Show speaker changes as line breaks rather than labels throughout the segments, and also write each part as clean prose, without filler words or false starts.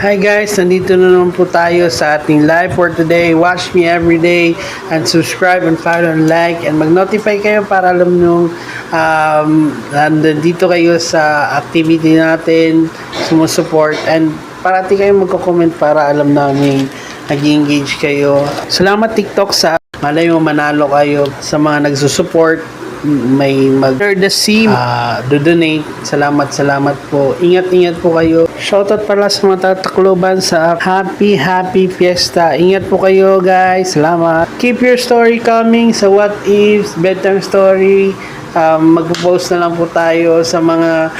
Hi guys, nandito na naman po tayo sa ating live for today. Watch me every day and subscribe and follow and like and mag-notify kayo para alam nyo nandito kayo sa activity natin, sumusuport and parati kayo magko-comment para alam namin nag-engage kayo. Salamat TikTok sa malay mo manalo kayo sa mga nagsusupport. May mag-share the sim, do-donate. Salamat po. Ingat po kayo. Shoutout pala sa mga tatakloban sa Happy Fiesta. Ingat po kayo guys. Salamat. Keep your story coming sa What Ifs, Bedtime Story. Magpo-post na lang po tayo sa mga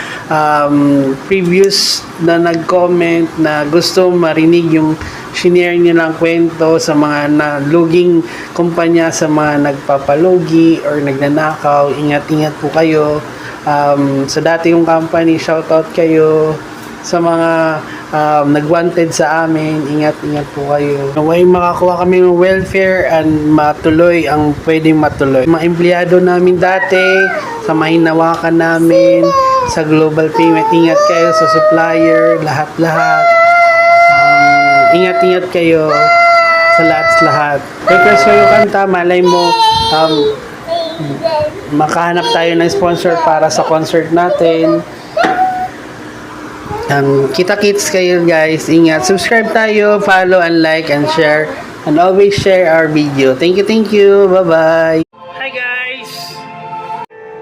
previous na nag-comment na gusto marinig yung shinare nyo lang kwento sa mga naluging kumpanya, sa mga nagpapalugi or nagnanakaw. Ingat po kayo. Sa dati yung company, shoutout kayo. Sa mga nag-wanted sa amin, ingat po kayo. Naway makakuha kami ng welfare and matuloy ang pwedeng matuloy. Mga empleyado namin dati, sa mahinawakan namin, sa global payment, ingat kayo sa supplier, lahat. Ingat kayo sa lahat. Request kayo kanta, malay mo makahanap tayo ng sponsor para sa concert natin. Kita-kits kayo guys. Ingat. Subscribe tayo, follow and like and share. And always share our video. Thank you. Bye-bye. Hi guys.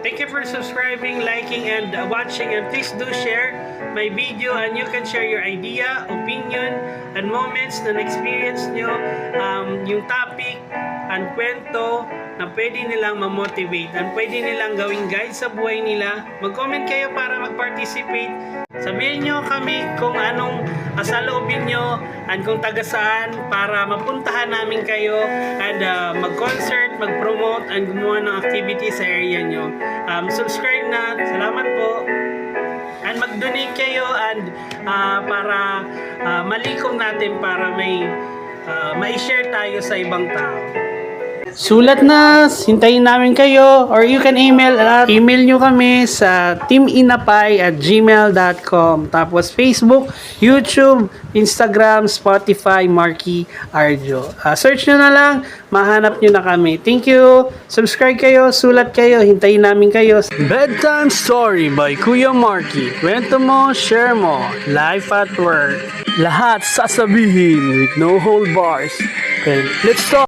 Thank you for subscribing, liking, and watching. And please do share my video and you can share your idea, opinion, and moments na experience nyo, yung topic and kwento na pwede nilang ma-motivate and pwede nilang gawing guide sa buhay nila. Mag-comment kayo para mag-participate. Sabihin nyo kami kung anong saloobin nyo and kung taga saan para mapuntahan namin kayo and mag-concert, mag-promote and gumawa ng activity sa area nyo. Subscribe na. Salamat po. And mag-donate kayo and para malikom natin para may share tayo sa ibang tao. Sulat na, hintayin namin kayo or you can email nyo kami sa teaminapay@gmail.com. Tapos Facebook, YouTube, Instagram, Spotify, Marky Arjo. Search nyo na lang, mahanap nyo na kami. Thank you. Subscribe kayo, sulat kayo, hintayin namin kayo. Bedtime Story by Kuya Marky. Kwento mo, share mo. Life at work. Lahat sasabihin with no hold bars. Okay, let's talk.